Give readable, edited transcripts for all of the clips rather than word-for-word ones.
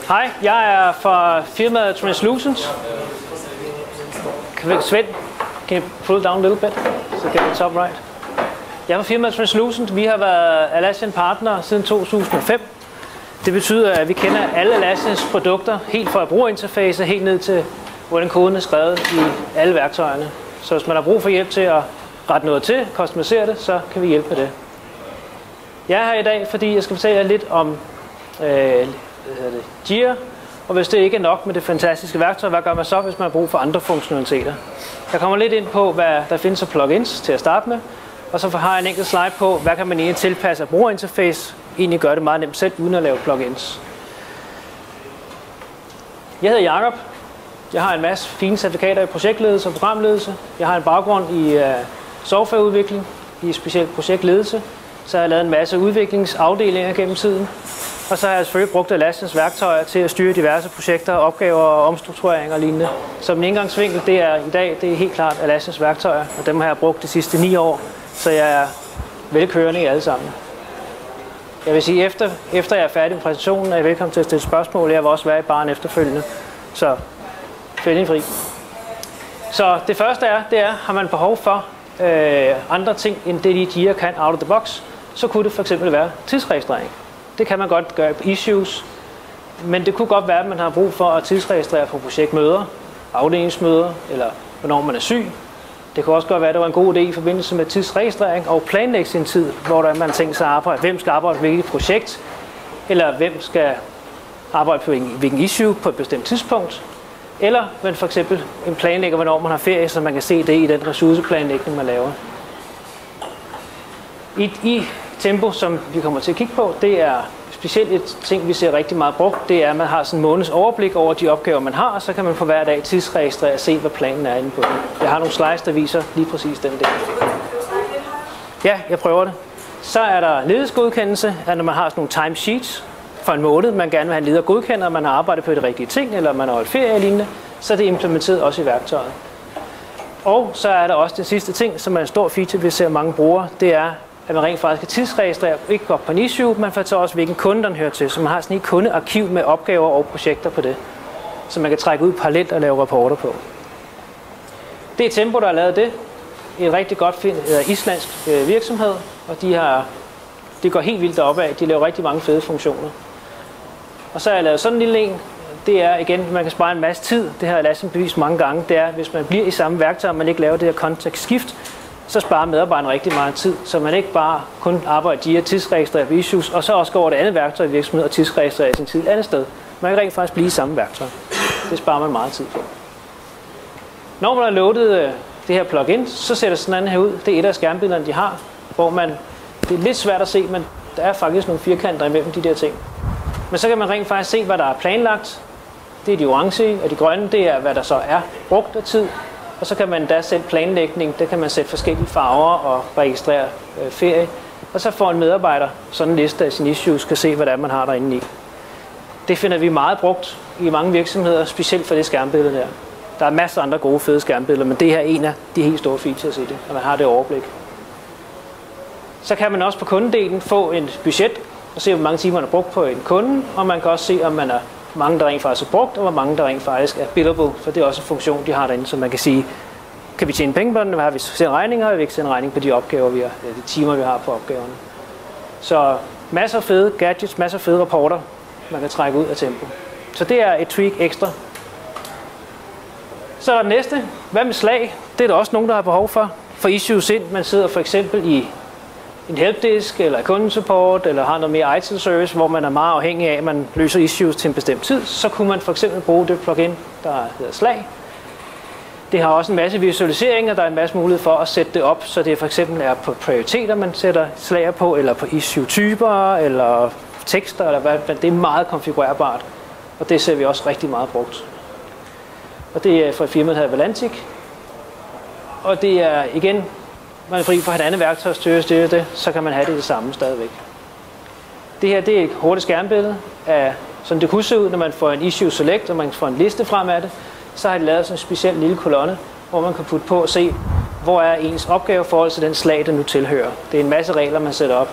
Hej, jeg er fra firmaet Translucent. Svend, can you pull down a little bit? So get the top right. Jeg er fra firmaet Translucent. Vi har været Atlassian partner siden 2005. Det betyder, at vi kender alle Atlassians produkter, helt fra brugerinterface helt ned til, hvordan koden er skrevet i alle værktøjerne. Så hvis man har brug for hjælp til at rette noget til, customisere det, så kan vi hjælpe med det. Jeg er her i dag, fordi jeg skal fortælle jer lidt om Jira, og hvis det ikke er nok med det fantastiske værktøj, hvad gør man så, hvis man har brug for andre funktionaliteter? Jeg kommer lidt ind på, hvad der findes af plugins til at starte med, og så har jeg en enkelt slide på, hvad kan man egentlig tilpasse af brugerinterface, egentlig gøre det meget nemt selv, uden at lave plugins. Jeg hedder Jakob. Jeg har en masse fine certifikater i projektledelse og programledelse. Jeg har en baggrund i softwareudvikling, i specielt projektledelse. Så har jeg lavet en masse udviklingsafdelinger gennem tiden. Og så har jeg selvfølgelig brugt Atlassians værktøjer til at styre diverse projekter, opgaver og omstruktureringer og lignende. Så min indgangsvinkel det er i dag, det er helt klart Atlassians værktøjer, og dem har jeg brugt de sidste 9 år, så jeg er velkørende i alle sammen. Jeg vil sige, efter jeg er færdig med præsentationen, er jeg velkommen til at stille spørgsmål. Jeg vil også være i baren efterfølgende, så fælden fri. Så det første er, har man behov for andre ting, end det Jira kan out of the box, så kunne det for eksempel være tidsregistrering. Det kan man godt gøre på issues, men det kunne godt være, at man har brug for at tidsregistrere på projektmøder, afdelingsmøder, eller hvornår man er syg. Det kunne også godt være, at det var en god idé i forbindelse med tidsregistrering og planlægge sin tid, hvor der man tænker sig at arbejde, hvem skal arbejde på hvilket projekt, eller hvem skal arbejde på hvilken issue på et bestemt tidspunkt, eller man for eksempel en planlægger, hvornår man har ferie, så man kan se det i den ressourceplanlægning, man laver. I Tempo, som vi kommer til at kigge på, det er specielt et ting, vi ser rigtig meget brugt. Det er, at man har sådan en måneds overblik over de opgaver, man har, og så kan man på hver dag tidsregistrere og se, hvad planen er inde på den. Jeg har nogle slides, der viser lige præcis den del. Ja, jeg prøver det. Så er der ledelsesgodkendelse, at når man har sådan nogle timesheets for en måned, man gerne vil have en leder godkender, man har arbejdet på de rigtige ting, eller man har holdt ferie og lignende, så er det implementeret også i værktøjet. Og så er der også den sidste ting, som er en stor feature, vi ser mange brugere, det er, at man rent faktisk kan tidsregistrere, ikke godt på en issue, man får så også, hvilken kunde den hører til, så man har sådan et kundearkiv med opgaver og projekter på det, så man kan trække ud parallelt og lave rapporter på. Det er Tempo, der har lavet det. En rigtig godt islandsk virksomhed, og de går helt vildt deroppe af. De laver rigtig mange fede funktioner. Og så har jeg lavet sådan en lille en. Det er igen, man kan spare en masse tid. Det har jeg ladet bevist mange gange. Det er, hvis man bliver i samme værktøj, og man ikke laver det her kontekstskift, så sparer medarbejderne rigtig meget tid, så man ikke bare kun arbejder Jira, tidsregistrerer på issues, og så også går over det andet værktøj i virksomheden og tidsregistrerer sin tid et andet sted. Man kan rent faktisk blive i samme værktøj. Det sparer man meget tid på. Når man har loadet det her plugin, så ser det sådan her ud. Det er et af skærmbillederne, de har, hvor det er lidt svært at se, men der er faktisk nogle firkanter imellem de der ting. Men så kan man rent faktisk se, hvad der er planlagt. Det er de orange, og de grønne, det er, hvad der så er brugt af tid. Og så kan man da sætte planlægning, der kan man sætte forskellige farver og registrere ferie. Og så får en medarbejder sådan en liste af sine issues, kan se, hvad det er, man har derinde i. Det finder vi meget brugt i mange virksomheder, specielt for det skærmbillede der. Der er masser af andre gode, fede skærmbilleder, men det her er en af de helt store features i det, at man har det overblik. Så kan man også på kundedelen få et budget og se, hvor mange timer man har brugt på en kunde, og man kan også se, om man er mange, der rent faktisk er brugt, og hvor mange, der rent faktisk er billable, for det er også en funktion, de har derinde, så man kan sige, kan vi tjene penge på den, hvad har vi sendt regninger, og vi ikke sendt regning på de opgaver, de timer, vi har på opgaverne. Så masser af fede gadgets, masser af fede rapporter, man kan trække ud af Tempo. Så det er et tweak ekstra. Så er der næste. Hvad med slag? Det er der også nogen, der har behov for. For issues ind, man sidder for eksempel i en helpdesk, eller kundesupport, eller har noget mere IT-service, hvor man er meget afhængig af, at man løser issues til en bestemt tid, så kunne man for eksempel bruge det plugin, der hedder Slag. Det har også en masse visualiseringer, der er en masse mulighed for at sætte det op, så det for eksempel er på prioriteter, man sætter slager på, eller på issue-typer, eller tekster, eller hvad. Det er meget konfigurerbart, og det ser vi også rigtig meget brugt. Og det er fra firmaet her Valantic. Og det er igen, man er fri for et andet værktøj at styre det, så kan man have det samme stadigvæk. Det her det er et hurtigt skærmbillede af, som det kunne se ud, når man får en issue select, og man får en liste frem af det. Så har de lavet sådan en speciel lille kolonne, hvor man kan putte på og se, hvor er ens opgave i forhold til den slag, der nu tilhører. Det er en masse regler, man sætter op.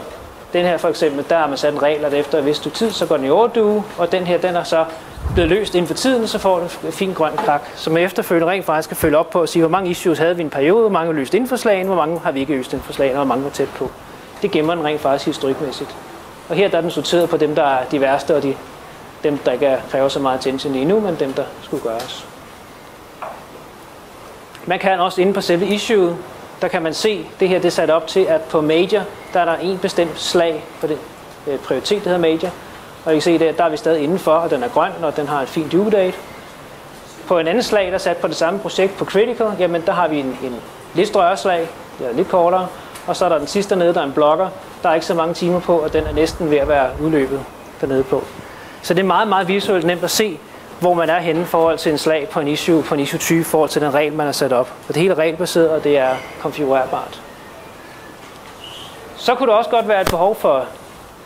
Den her for eksempel, der har man sat en regel, at efter et vist stykke tid, så går den i overdue, og den her, den er så blevet løst inden for tiden, så får den en fin grøn krak, som efterfølgende rent faktisk skal følge op på og sige, hvor mange issues havde vi i en periode, hvor mange løst inden for slagen, hvor mange har vi ikke løst inden for slagen, og hvor mange var tæt på. Det gemmer den rent faktisk historikmæssigt. Og her der er den sorteret på dem, der er de værste, og dem, der ikke kræver så meget attention endnu, men dem, der skulle gøres. Man kan også inde på selve issue, der kan man se, det her det er sat op til, at på major, der er der en bestemt slag for den prioritet, der hedder major. Og I kan se, der er vi stadig indenfor, og den er grøn, og den har et fint due date. På en anden slag, der er sat på det samme projekt på critical, jamen der har vi en lidt større slag, det er lidt kortere. Og så er der den sidste dernede, der er en blokker, der er ikke så mange timer på, og den er næsten ved at være udløbet dernede på. Så det er meget, meget visuelt nemt at se, hvor man er henne i forhold til en slag på en issue 20, i forhold til den regel, man har sat op. For det hele er regelbaseret, og det er konfigurerbart. Så kunne der også godt være et behov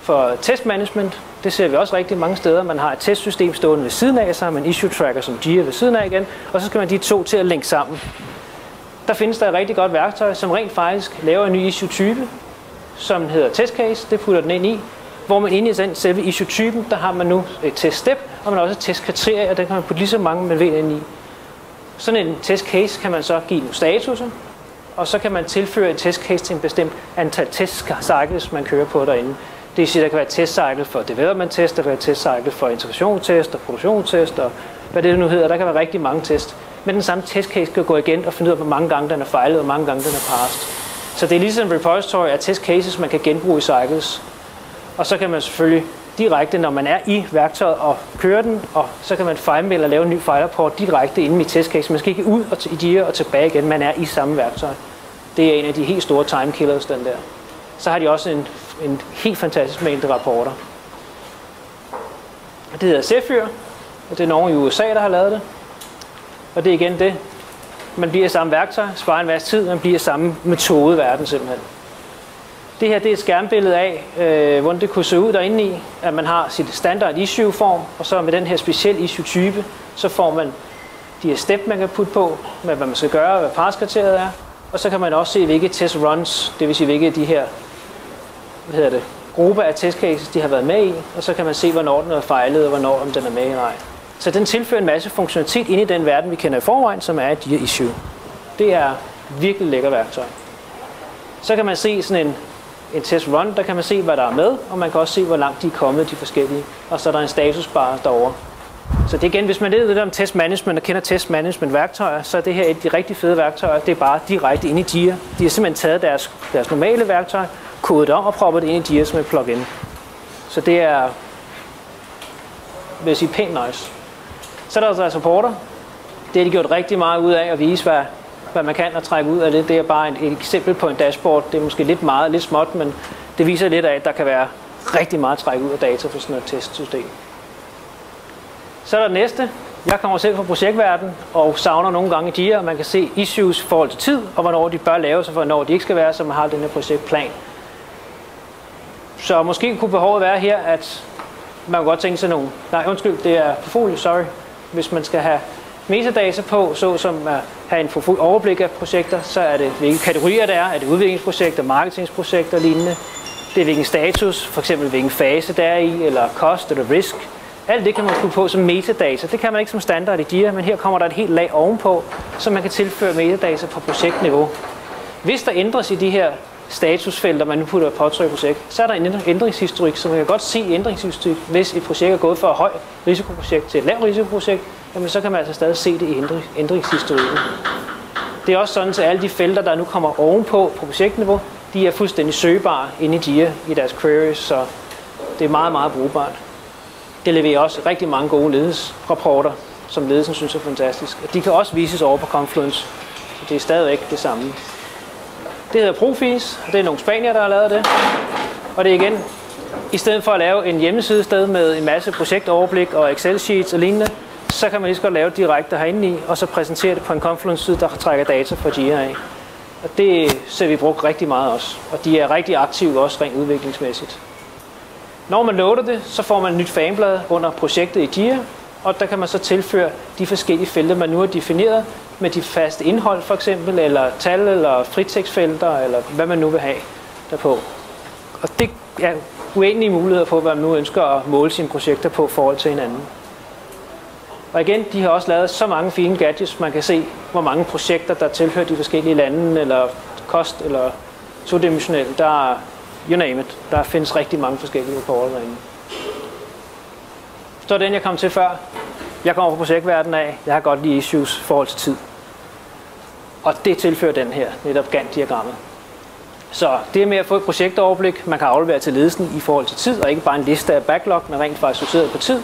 for testmanagement. Det ser vi også rigtig mange steder. Man har et testsystem stående ved siden af, så har man en issue tracker som Jira ved siden af igen, og så skal man de to til at linke sammen. Der findes der et rigtig godt værktøj, som rent faktisk laver en ny issue-type, som hedder testcase. Det putter den ind i, hvor man inde i den selve issue-typen, der har man nu et teststep, og man har også et testkriterie, og den kan man putte lige så mange man vil ind i. Sådan en testcase kan man så give nogle statuser, og så kan man tilføre en testcase til en bestemt antal testcycles, man kører på derinde. Det vil sige, at der kan være et testcycle for development test, der kan være et testcycle for integrationstest og produktionstest, og hvad det nu hedder. Der kan være rigtig mange test. Men den samme testcase kan gå igen og finde ud af, hvor mange gange den er fejlet, og hvor mange gange den er passed. Så det er ligesom en repository af testcases, man kan genbruge i cycles. Og så kan man selvfølgelig direkte, når man er i værktøjet og kører den, og så kan man fejlmelde og lave en ny fejlrapport direkte inde i testcase. Man skal ikke ud i Jira og tilbage igen, man er i samme værktøj. Det er en af de helt store time killers, den der. Så har de også en helt fantastisk mængde rapporter. Det hedder Zephyr, og det er nogen i USA, der har lavet det. Og det er igen det. Man bliver samme værktøj, sparer en masse tid, man bliver samme metodeverden simpelthen. Det her det er et skærmbillede af, hvordan det kunne se ud derinde i, at man har sit standard issue-form, og så med den her specielle issue-type, så får man de her step, man kan putte på, med hvad man skal gøre, hvad passkriteriet er. Og så kan man også se, hvilke test runs, det vil sige, hvilke af de her grupper af testcases, de har været med i, og så kan man se, hvornår den er fejlet, og hvornår om den er med i nej. Så den tilfører en masse funktionalitet ind i den verden, vi kender i forvejen, som er et Jira issue. Det er virkelig lækker værktøj. Så kan man se sådan en test run, der kan man se, hvad der er med, og man kan også se, hvor langt de er kommet, de forskellige. Og så er der en statusbar derovre. Så det igen, hvis man ved lidt om test management og kender test management værktøjer, så er det her et af de rigtig fede værktøjer. Det er bare direkte ind i Jira. De har simpelthen taget deres normale værktøj, kodet om og proppet det ind i Jira som et plugin. Så det er, vil jeg sige, pænt nice. Så er der altså supporter. Det har de gjort rigtig meget ud af at vise, hvad man kan og trække ud af det. Det er bare et eksempel på en dashboard. Det er måske lidt meget, lidt småt, men det viser lidt af, at der kan være rigtig meget træk ud af data for sådan et testsystem. Så er der det næste. Jeg kommer selv fra projektverdenen og savner nogle gange i Jira, at man kan se issues i forhold til tid, og hvornår de bør laves, og hvornår de ikke skal være, så man har den her projektplan. Så måske kunne behovet være her, at man kan godt tænke sig nogle... Nej, undskyld, det er portfolio, sorry. Hvis man skal have metadata på, såsom at have en overblik af projekter, så er det, hvilke kategorier det er. Er det udviklingsprojekter, marketingsprojekter og lignende? Det er hvilken status, for eksempel hvilken fase det er i, eller cost eller risk. Alt det kan man putte på som metadata. Det kan man ikke som standard i Jira, men her kommer der et helt lag ovenpå, så man kan tilføre metadata på projektniveau. Hvis der ændres i de her statusfelter, man nu putter på et projekt, så er der en ændringshistorik, så man kan godt se ændringshistorik. Hvis et projekt er gået fra et højt risikoprojekt til et lavt risikoprojekt, jamen så kan man altså stadig se det i ændringshistorikken. Det er også sådan, at alle de felter, der nu kommer ovenpå på projektniveau, de er fuldstændig søgbare inde i Jira i deres queries, så det er meget, meget brugbart. Det leverer også rigtig mange gode ledelsesrapporter, som ledelsen synes er fantastisk. De kan også vises over på Confluence, så det er stadigvæk det samme. Det hedder Profis, og det er nogle spanier, der har lavet det. Og det er igen, i stedet for at lave en hjemmeside sted med en masse projektoverblik og Excel-sheets og lignende, så kan man lige så godt lave det direkte herinde i, og så præsentere det på en Confluence-side, der trækker data fra Jira af. Og det ser vi brugt rigtig meget også, og de er rigtig aktive også rent udviklingsmæssigt. Når man loader det, så får man et nyt fanblad under projektet i Jira, og der kan man så tilføre de forskellige felter, man nu har defineret med de faste indhold for eksempel, eller tal, eller fritekstfelter, eller hvad man nu vil have derpå. Og det er uendelige muligheder på, hvad man nu ønsker at måle sine projekter på i forhold til hinanden. Og igen, de har også lavet så mange fine gadgets, man kan se, hvor mange projekter, der tilhører de forskellige lande, eller kost, eller todimensionelt. Der er, you name it, der findes rigtig mange forskellige rapporter derinde. Så den, jeg kom til før. Jeg kommer fra projektverdenen af. Jeg har godt lide issues i forhold til tid. Og det tilfører den her, netop Gantt-diagrammet. Så det med at få et projektoverblik, man kan aflevere til ledelsen i forhold til tid, og ikke bare en liste af backlog, men rent faktisk sorteret på tid.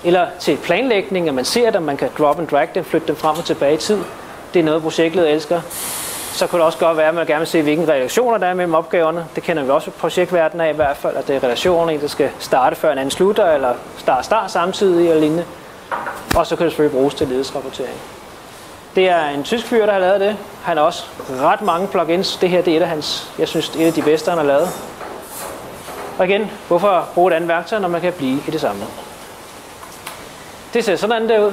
Eller til planlægning, at man ser dem, man kan drop and drag dem, flytte dem frem og tilbage i tid. Det er noget, projektleder elsker. Så kunne det også godt være, at man gerne vil se, hvilke relationer der er mellem opgaverne. Det kender vi også i projektverdenen af i hvert fald, at det er relationer, der skal starte før en anden slutter, eller start samtidig eller lignende. Og så kan det selvfølgelig bruges til ledelsesrapportering. Det er en tysk fyr, der har lavet det. Han har også ret mange plugins. Det her det er et af hans, jeg synes, et af de bedste, han har lavet. Og igen, hvorfor bruge et andet værktøj, når man kan blive i det samme? Det ser sådan der ud.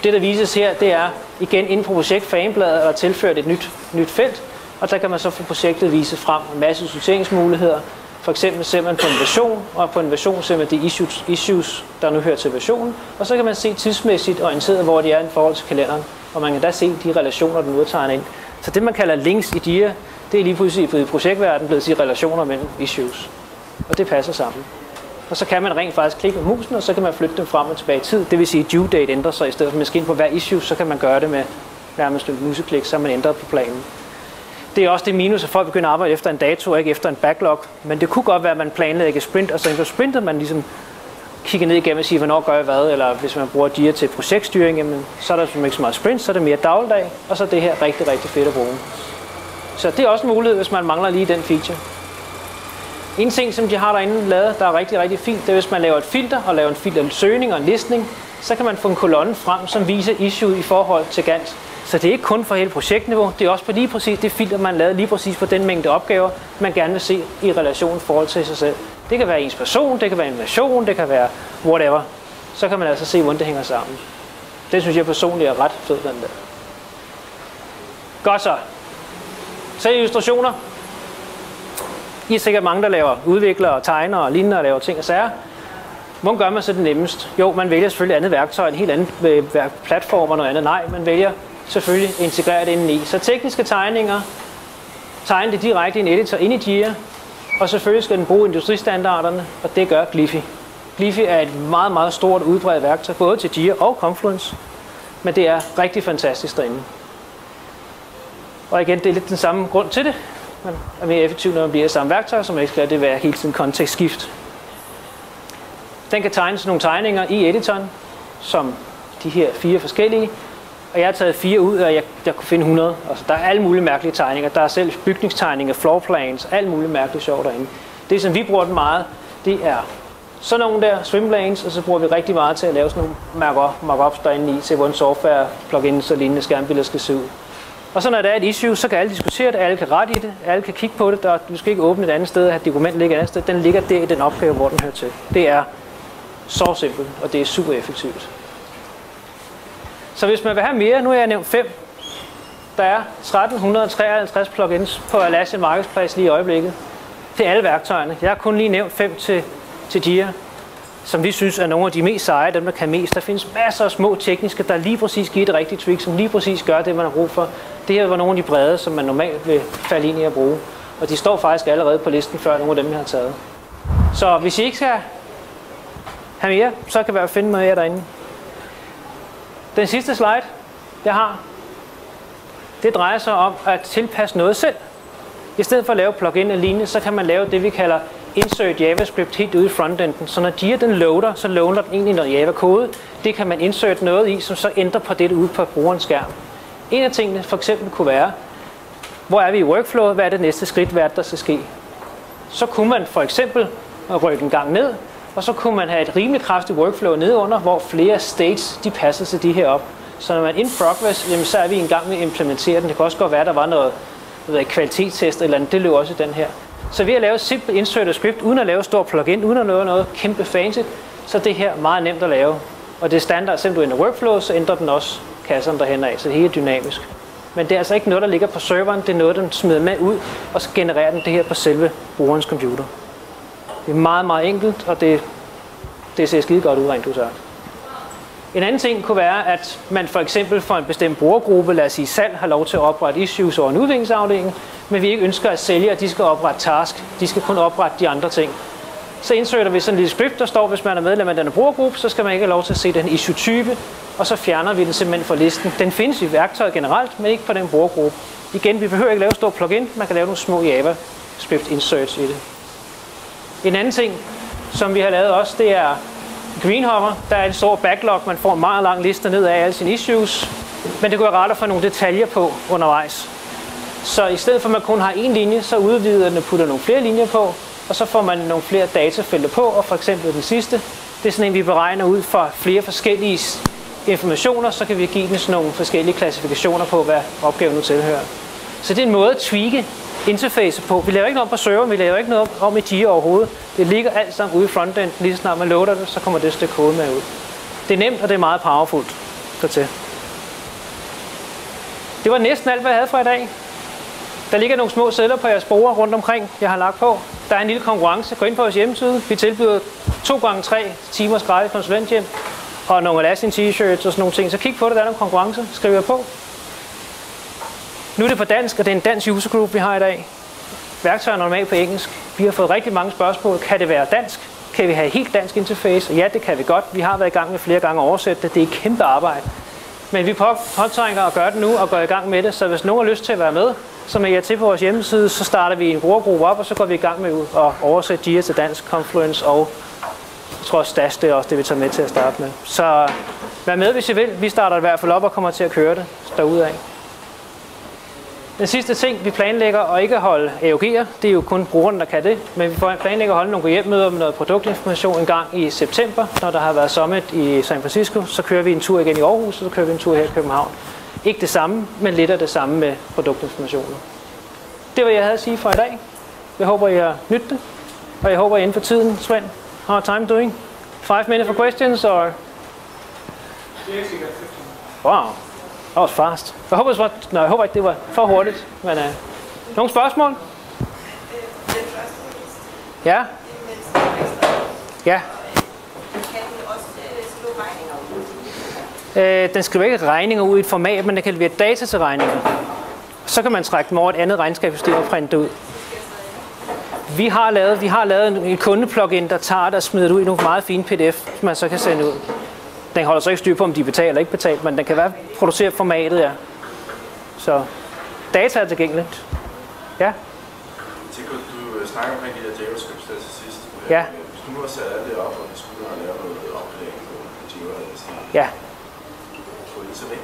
Det, der vises her, det er igen inden på projektfanebladet er tilført et nyt felt, og der kan man så få projektet vise frem en masse sorteringsmuligheder. For eksempel ser man på en version, og på en version ser man de issues, der nu hører til versionen, og så kan man se tidsmæssigt orienteret, hvor de er i forhold til kalenderen, og man kan da se de relationer, der nu er tegnet ind. Så det, man kalder links i DIA, det er lige pludselig i projektverdenen blevet til relationer mellem issues, og det passer sammen. Og så kan man rent faktisk klikke med musen, og så kan man flytte dem frem og tilbage i tid. Det vil sige, at due date ændrer sig. I stedet for at man skal ind på hver issue, så kan man gøre det med nærmest et museklik, så man ændrer på planen. Det er også det minus, at folk begynder at arbejde efter en dato, og ikke efter en backlog. Men det kunne godt være, at man planlægger sprint, og så inden for sprintet man ligesom kigger ned igennem og siger, hvornår gør jeg hvad, eller hvis man bruger DIA til projektstyring, jamen, så er der ikke så meget sprint, så er det mere dagligdag, og så er det her rigtig, rigtig fedt at bruge. Så det er også en mulighed, hvis man mangler lige den feature. En ting, som de har derinde lavet, der er rigtig, rigtig fint, det er, hvis man laver et filter og laver en filtersøgning og en listning, så kan man få en kolonne frem, som viser issue i forhold til Gantt. Så det er ikke kun for hele projektniveau, det er også på lige præcis det filter, man lavede lige præcis på den mængde opgaver, man gerne vil se i relation i forhold til sig selv. Det kan være ens person, det kan være en version, det kan være whatever. Så kan man altså se, hvordan det hænger sammen. Det synes jeg personligt er ret fed, den der. Godt så. Så illustrationer. I er sikkert mange, der laver udviklere og tegner og lignende og laver ting og sager. Hvordan gør man så det nemmest? Jo, man vælger selvfølgelig andet værktøj, en helt anden platform og noget andet. Nej, man vælger selvfølgelig at integrere det indeni. Så tekniske tegninger, tegne det direkte i en editor ind i DIA, og selvfølgelig skal den bruge industristandarderne, og det gør Gliffy. Gliffy er et meget, meget stort udbredt værktøj, både til DIA og Confluence, men det er rigtig fantastisk derinde. Og igen, det er lidt den samme grund til det. Man er mere effektiv, når man bliver samme værktøj, så man ikke skal det være hele tiden kontekstskift. Den kan tegnes nogle tegninger i editoren, som de her 4 forskellige. Og jeg har taget 4 ud, og jeg kunne finde 100. Altså, der er alle mulige mærkelige tegninger. Der er selv bygningstegninger, floorplans, alt muligt mærkeligt sjov derinde. Det, som vi bruger den meget, det er sådan nogle der swimlanes, og så bruger vi rigtig meget til at lave sådan nogle markups derinde i, til hvordan software, plugins og lignende skærmbilleder skal se ud. Og så når der er et issue, så kan alle diskutere det, alle kan rette i det, alle kan kigge på det. Du skal ikke åbne et andet sted, have et dokument ligger et andet sted. Den ligger der i den opgave, hvor den hører til. Det er så simpelt, og det er super effektivt. Så hvis man vil have mere, nu har jeg nævnt 5. Der er 1353 plugins på Atlassian Marketplace lige i øjeblikket. Det er alle værktøjerne. Jeg har kun lige nævnt 5 til DIA, som vi synes er nogle af de mest seje, dem der kan mest. Der findes masser af små tekniske, der lige præcis giver et rigtigt trick, som lige præcis gør det, man har brug for. Det her var nogle af de brede, som man normalt vil falde ind i at bruge. Og de står faktisk allerede på listen før nogle af dem, jeg har taget. Så hvis I ikke skal have mere, så kan jeg finde noget af jer derinde. Den sidste slide, jeg har, det drejer sig om at tilpasse noget selv. I stedet for at lave plugin og lignende, så kan man lave det, vi kalder insert JavaScript helt ude i frontenden. Så når DIA den loader, så loader den egentlig noget Java-kode. Det kan man insert noget i, som så ændrer på det ude på brugerens skærm. En af tingene for eksempel kunne være, hvor er vi i workflowet, hvad er det næste skridt, hvad der skal ske. Så kunne man for eksempel rykke en gang ned, og så kunne man have et rimelig kraftigt workflow nedunder, hvor flere states de passer til de her op. Så når man in progress, jamen, så er vi i gang med at implementere den. Det kan også godt være, at der var noget kvalitetstest eller andet. Det løber også i den her. Så ved at lave et simpelt insert script, uden at lave stor plugin, uden at lave noget kæmpe fancy, så er det her meget nemt at lave. Og det er standard, selvom du ændrer workflow, så ændrer den også kasserne derhen af, så det hele er dynamisk. Men det er altså ikke noget, der ligger på serveren, det er noget, den smider med ud, og så genererer den det her på selve brugerens computer. Det er meget, meget enkelt, og det ser skide godt ud, rent sagt. En anden ting kunne være, at man for eksempel for en bestemt brugergruppe, lad os sige salg, har lov til at oprette issues over en udviklingsafdeling, men vi ikke ønsker at sælge, at de skal oprette task, de skal kun oprette de andre ting. Så indsætter vi sådan en lille script, der står, hvis man er medlem af denne brugergruppe, så skal man ikke have lov til at se den issue-type, og så fjerner vi den simpelthen fra listen. Den findes i værktøjet generelt, men ikke på den brugergruppe. Igen, vi behøver ikke lave et stort plugin, man kan lave nogle små JavaScript inserts i det. En anden ting, som vi har lavet også, det er Greenhover. Der er en stor backlog, man får en meget lang liste ned af alle sine issues, men det kunne være rart at få nogle detaljer på undervejs. Så i stedet for at man kun har en linje, så udvider den og putter nogle flere linjer på, og så får man nogle flere datafelter på, og for eksempel den sidste, det er sådan en, vi beregner ud fra flere forskellige informationer, så kan vi give den sådan nogle forskellige klassifikationer på, hvad opgaven nu tilhører. Så det er en måde at tweake interface på. Vi laver ikke noget om på serveren, vi laver ikke noget om i Jira overhovedet. Det ligger alt sammen ude i frontend. Lige så snart man loader det, så kommer det stykke kode med ud. Det er nemt, og det er meget powerfult. Dertil. Det var næsten alt, hvad jeg havde for i dag. Der ligger nogle små sedler på jeres borde rundt omkring, jeg har lagt på. Der er en lille konkurrence. Gå ind på vores hjemmeside. Vi tilbyder 2x3 timers gratis konsulenthjælp og nogle Atlassian t-shirts og sådan nogle ting. Så kig på det, der er nogle konkurrence. Skriv jer på. Nu er det på dansk, og det er en dansk user group, vi har i dag. Værktøjer er normalt på engelsk. Vi har fået rigtig mange spørgsmål. Kan det være dansk? Kan vi have helt dansk interface? Og ja, det kan vi godt. Vi har været i gang med flere gange at oversætte det. Det er et kæmpe arbejde. Men vi påtrænger at gøre det nu og gå i gang med det. Så hvis nogen har lyst til at være med, så med jer til på vores hjemmeside, så starter vi en brugergruppe op, og så går vi i gang med at oversætte Jira til dansk, Confluence og jeg tror Stash, det er også det, vi tager med til at starte med. Så vær med, hvis I vil. Vi starter i hvert fald op og kommer til at køre det derudad. Den sidste ting, vi planlægger at ikke holde AOG'er, det er jo kun brugerne, der kan det, men vi planlægger at holde nogle hjemmøder med noget produktinformation en gang i september, når der har været summit i San Francisco, så kører vi en tur igen i Aarhus, og så kører vi en tur her i København. Ikke det samme, men lidt af det samme med produktinformationen. Det var, jeg havde at sige for i dag. Jeg håber, I har nydt det, og jeg håber, I er inden for tiden. Svend, how time doing? 5 minutes for questions, or? Wow. That was fast. Jeg håber ikke, det var for hurtigt. Men, nogle spørgsmål? Ja? Ja. Den skriver ikke regninger ud i et format, men den kan levere data til regninger. Så kan man trække dem over et andet regnskabssystem og printe det ud. Vi har lavet en kundeplugin, der tager det og smider det ud i nogle meget fine pdf, som man så kan sende ud. Den holder så ikke styr på, om de betaler eller ikke betaler, men den kan være produceret formatet, ja. Så data er tilgængeligt. Ja? Du snakker omkring de der JavaScript til sidst. Ja. Hvis du nu har sat alt det op, og du skulle have lavet noget opgradering på Jira eller sådan noget. Ja. Tror du det så væk?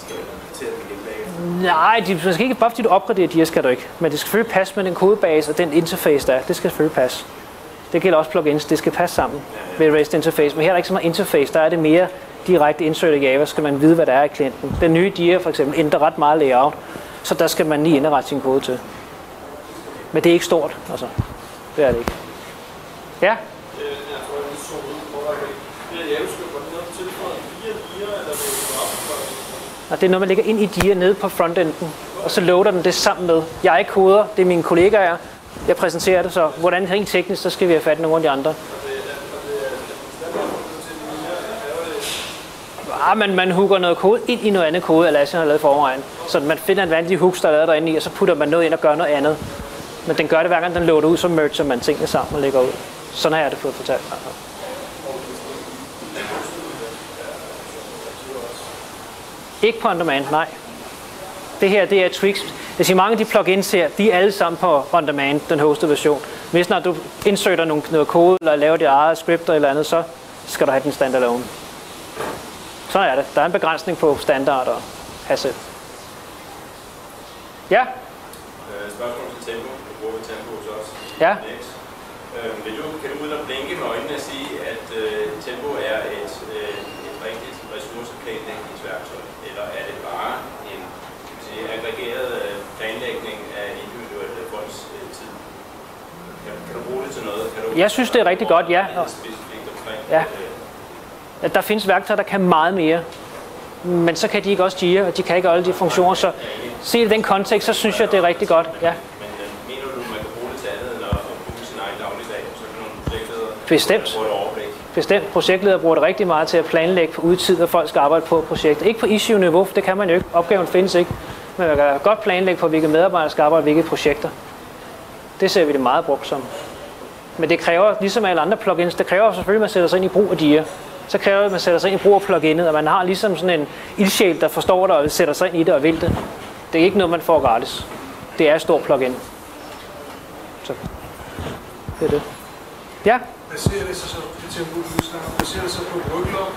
Skal du implementere den igen bagefter? Nej, det skal ikke, bare fordi du opgraderer Jira, skal du ikke. Men det skal selvfølgelig passe med den kodebase og den interface, der er. Det skal selvfølgelig passe. Det gælder også plugins, det skal passe sammen med REST interface. Men her er der ikke så meget interface, der er det mere direkte insert i Java, skal man vide, hvad der er i klienten. Den nye Jira for eksempel ændrer ret meget layout, så der skal man lige indrette sin kode til. Men det er ikke stort, altså. Det er det ikke. Ja? Og det er noget, man lægger ind i Jira nede på frontenden, og så loader den det sammen med. Jeg er ikke koder, det er mine kollegaer. Jeg præsenterer det, så hvordan rent teknisk, så skal vi have fat i nogle af de andre. Men man hooker noget kode ind i noget andet kode, Atlassian har lavet forvejen. Så man finder en vanlig hooks, der er lavet derinde i, og så putter man noget ind og gør noget andet. Men den gør det hver gang, den loader ud, så merger man tingene sammen og lægger ud. Sådan har jeg det fået fortalt. Ikke på on demand, nej. Det her, det er Twix. Jeg siger, mange af de plugins her, de er alle sammen på on demand, den hostede version. Hvis når du inserter noget kode, eller laver dit eget script eller andet, så skal du have den standalone. Sådan er det. Der er en begrænsning på standard og asset. Ja? Spørgsmål til Tempo. Du bruger Tempo hos os. Ja? Kan du uden at blinke med øjnene og sige, at Tempo er et rigtigt ressourceplanlægningsværktøj? Eller er det bare en aggregeret planlægning af individuelle folks tid? Kan du bruge det til noget? Jeg synes, det er rigtig godt, ja. Ja. at der findes værktøjer, der kan meget mere. Men så kan de ikke også Jira, og de kan ikke alle de funktioner. Så se i den kontekst, så synes jeg, det er rigtig godt. Ja. Men mener du, man kan bruge det til andet, end at bruge sin egen dagligdag? Så kan nogle projektledere Bestemt. bruge et overblik? Bestemt. Projektledere bruger det rigtig meget til at planlægge på udtid, og folk skal arbejde på projektet. Ikke på issue-niveau, for det kan man jo ikke. Opgaven findes ikke. Men man kan godt planlægge på, hvilke medarbejdere skal arbejde, hvilke projekter. Det ser vi det meget brugt som. Men det kræver, ligesom alle andre plugins, det kræver selvfølgelig, at man sætter sig ind i brug af Jira. Så kræver det, at man sætter sig ind i brug af pluginet, og man har ligesom sådan en ildsjæl, der forstår det og sætter sig ind i det og vil det. Det er ikke noget, man får gratis. Det er et stort plugin. Så det er det. Ja? Baserer det sig så på worklog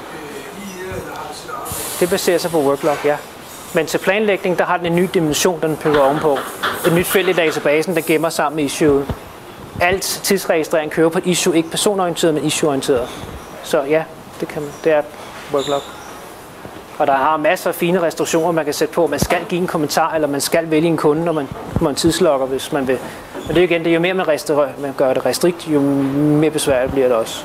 i her, eller har det sit eget? Det baserer sig på worklog, ja. Men til planlægning, der har den en ny dimension, den bygger ovenpå. Et nyt felt i databasen, der gemmer sammen med issue. Alt tidsregistrering kører på et issue, ikke personorienteret, men issueorienteret. Så ja, det er worklog. Og der har masser af fine restriktioner, man kan sætte på. Man skal give en kommentar, eller man skal vælge en kunde, når man tidslogger, hvis man vil. Men det er igen, det er jo mere man gør det restrikt, jo mere besværligt bliver det også.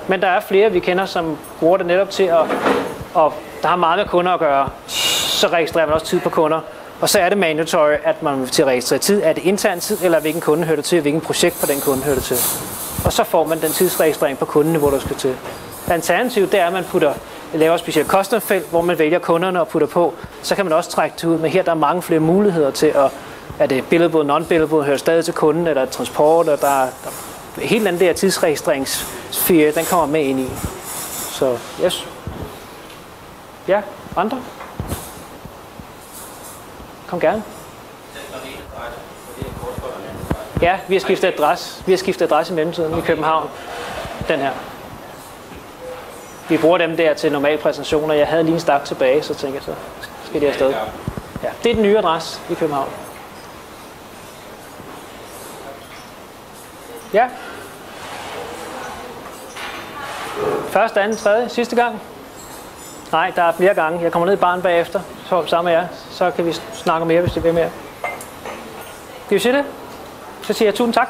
Men der er flere, vi kender, som bruger det netop til og der har meget med kunder at gøre. Så registrerer man også tid på kunder. Og så er det mandatory, at man til at registrere tid. Er det intern tid, eller hvilken kunde hører det til, hvilken projekt på den kunde hører det til. Og så får man den tidsregistrering på kunden, hvor der skal til. Alternativet, det er, at man laver et specielt custom-felt, hvor man vælger kunderne og putter på. Så kan man også trække det ud, men her der er mange flere muligheder til er det billable, non-billable, hører stadig til kunden, eller transport, og der er helt anden der tidsregistreringssfære, den kommer med ind i. Så, yes. Ja, andre? Kom gerne. Ja, vi har skiftet adresse. Vi har skiftet adresse i mellemtiden i København. Den her. Vi bruger dem der til normale præsentationer. Jeg havde lige en stak tilbage, så tænkte jeg, så skal de afsted. Ja, det er den nye adresse i København. Ja. Første, anden, tredje, sidste gang? Nej, der er flere gange. Jeg kommer ned i baren bagefter, så sammen med jer. Så kan vi snakke mere, hvis det vil mere. Kan vi sige det? Så siger jeg tusind tak.